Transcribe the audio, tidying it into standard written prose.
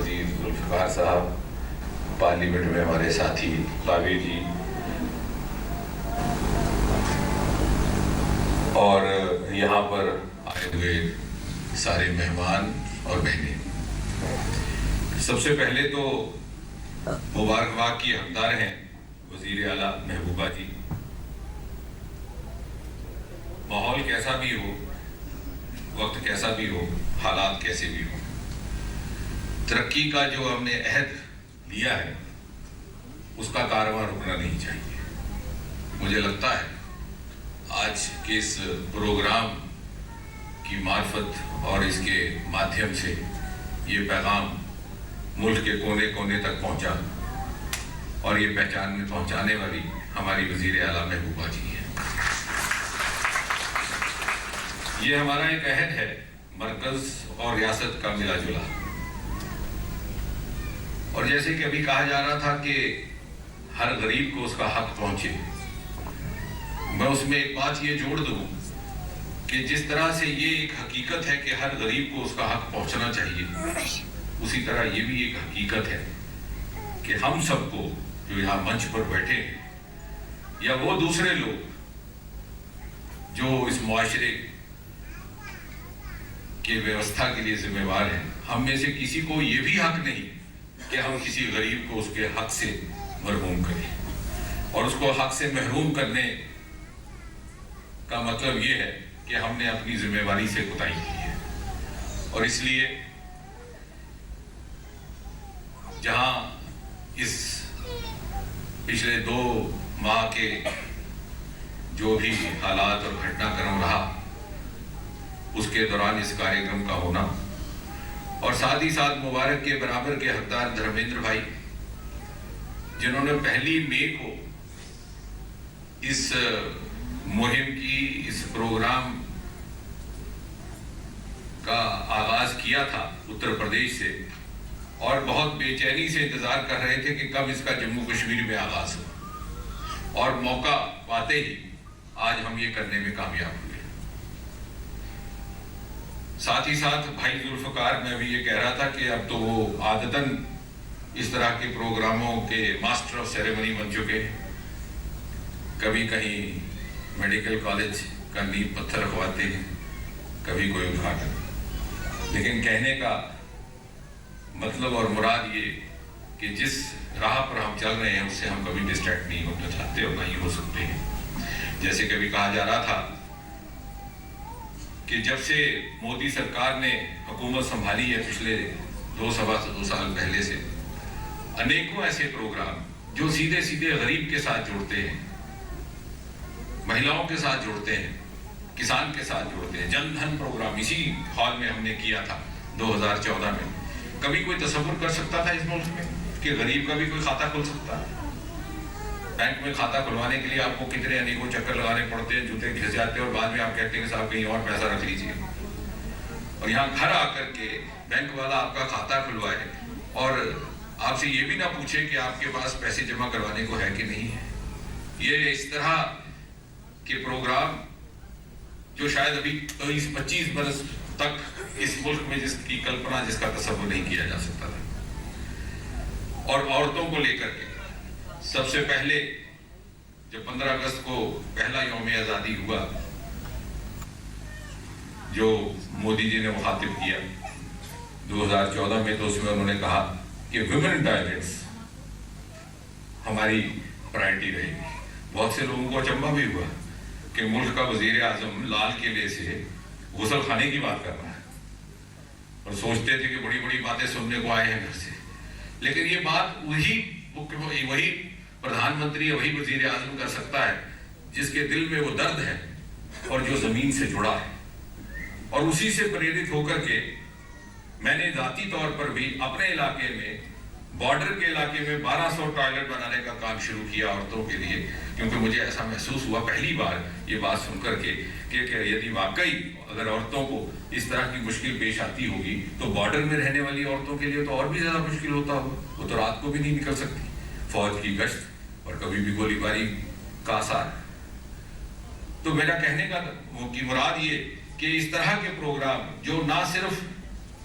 وزیر ذوالفقار صاحب، پارلیمنٹ میں ہمارے ساتھی قابل جی، اور یہاں پر آئے ہوئے سارے مہمان اور بہنیں، سب سے پہلے تو مبارکباد کی حقدار ہیں وزیر اعلیٰ محبوبہ جی۔ ماحول کیسا بھی ہو، وقت کیسا بھی ہو، حالات کیسے بھی ہو، ترقی کا جو ہم نے عہد لیا ہے اس کا کارواں رکنا نہیں چاہیے۔ مجھے لگتا ہے آج کے اس پروگرام کی معرفت اور اس کے مادھیم سے یہ پیغام ملک کے کونے کونے تک پہنچا، اور یہ پہنچانے والی ہماری وزیر اعلیٰ محبوبہ جی ہیں۔ یہ ہمارا ایک عہد ہے، مرکز اور ریاست کا ملا جلا، اور جیسے کہ ابھی کہا جا رہا تھا کہ ہر غریب کو اس کا حق پہنچے، میں اس میں ایک بات یہ جوڑ دوں کہ جس طرح سے یہ ایک حقیقت ہے کہ ہر غریب کو اس کا حق پہنچنا چاہیے، اسی طرح یہ بھی ایک حقیقت ہے کہ ہم سب کو جو یہاں منچ پر بیٹھے ہیں یا وہ دوسرے لوگ جو اس معاشرے کے ویوستھا کے لیے ذمہ دار ہیں، ہم میں سے کسی کو یہ بھی حق نہیں کہ ہم کسی غریب کو اس کے حق سے محروم کریں، اور اس کو حق سے محروم کرنے کا مطلب یہ ہے کہ ہم نے اپنی ذمہ داری سے کوتاہی کی ہے۔ اور اس لیے جہاں اس پچھلے 2 ماہ کے جو بھی حالات اور گھٹنا کرم رہا، اس کے دوران اس کاریہ کا ہونا، اور ساتھ ہی ساتھ مبارک کے برابر کے حقدار دھرمیندر بھائی، جنہوں نے 1 مئی کو اس مہم کی، اس پروگرام کا آغاز کیا تھا اتر پردیش سے، اور بہت بے چینی سے انتظار کر رہے تھے کہ کب اس کا جموں کشمیر میں آغاز ہو، اور موقع پاتے ہی آج ہم یہ کرنے میں کامیاب ہوئے۔ ساتھ ہی ساتھ بھائی ذوالفقار، میں بھی یہ کہہ رہا تھا کہ اب تو وہ عادتاً اس طرح کے پروگراموں کے ماسٹر آف سیریمنی بن چکے ہیں، کبھی کہیں میڈیکل کالج کا نیب پتھر رکھواتے ہیں، کبھی کوئی ادھاٹن، لیکن کہنے کا مطلب اور مراد یہ کہ جس راہ پر ہم چل رہے ہیں اس سے ہم کبھی ڈسٹریکٹ نہیں ہونا چاہتے اور نہیں ہو سکتے ہیں۔ جیسے کبھی کہا جا رہا تھا کہ جب سے مودی سرکار نے حکومت سنبھالی ہے پچھلے 2 سال پہلے سے، انیکوں ایسے پروگرام جو سیدھے سیدھے غریب کے ساتھ جوڑتے ہیں، مہیلاؤں کے ساتھ جوڑتے ہیں، کسان کے ساتھ جوڑتے ہیں۔ جن دھن پروگرام اسی ہال میں ہم نے کیا تھا 2014 میں۔ کبھی کوئی تصور کر سکتا تھا اس ملک میں کہ غریب کا بھی کوئی کھاتہ کھل سکتا ہے؟ بینک میں کھاتہ کھلوانے کے لیے آپ کو کتنے انیکوں چکر لگانے پڑتے ہیں، جوتے گھس جاتے ہیں، اور بعد میں آپ کہتے ہیں کہ صاحب کہیں اور پیسہ رکھ لیجیے، اور یہاں گھر آ کر کے بینک والا آپ کا کھاتہ کھلوائے اور آپ سے یہ بھی نہ پوچھے کہ آپ کے پاس پیسے جمع کروانے کو ہے کہ نہیں ہے۔ یہ اس طرح کے پروگرام جو شاید ابھی 25 برس تک اس ملک میں جس کی کلپنا، جس کا تصور نہیں کیا جا سکتا تھا۔ اور عورتوں کو لے کر کے سب سے پہلے جب 15 اگست کو پہلا یوم آزادی ہوا، جو مودی جی نے مخاطب کیا 2014 میں، تو اس میں انہوں نے کہا کہ ویمن ٹوائلٹس ہماری پرائرٹی رہے گی۔ بہت سے لوگوں کو اچنبھا بھی ہوا کہ ملک کا وزیر اعظم لال قلعے سے غسل خانے کی بات کر رہا ہے، اور سوچتے تھے کہ بڑی بڑی باتیں سننے کو آئے ہیں گھر سے، لیکن یہ بات وہی پردھان منتری، وہی وزیر اعظم کر سکتا ہے جس کے دل میں وہ درد ہے اور جو زمین سے جڑا ہے۔ اور اسی سے پریرت ہو کر کے میں نے ذاتی طور پر بھی اپنے علاقے میں، بارڈر کے علاقے میں 1200 ٹوائلٹ بنانے کا کام شروع کیا عورتوں کے لیے، کیونکہ مجھے ایسا محسوس ہوا پہلی بار یہ بات سن کر کے کہ یدی واقعی اگر عورتوں کو اس طرح کی مشکل پیش آتی ہوگی تو بارڈر میں رہنے والی عورتوں کے لیے تو اور بھی زیادہ مشکل ہوتا ہوگا۔ وہ تو رات کو بھی نہیں نکل سکتی، فوج کی گشت اور کبھی بھی گولی باری کا اثر۔ تو میرا کہنے کا مراد یہ کہ اس طرح کے پروگرام جو نہ صرف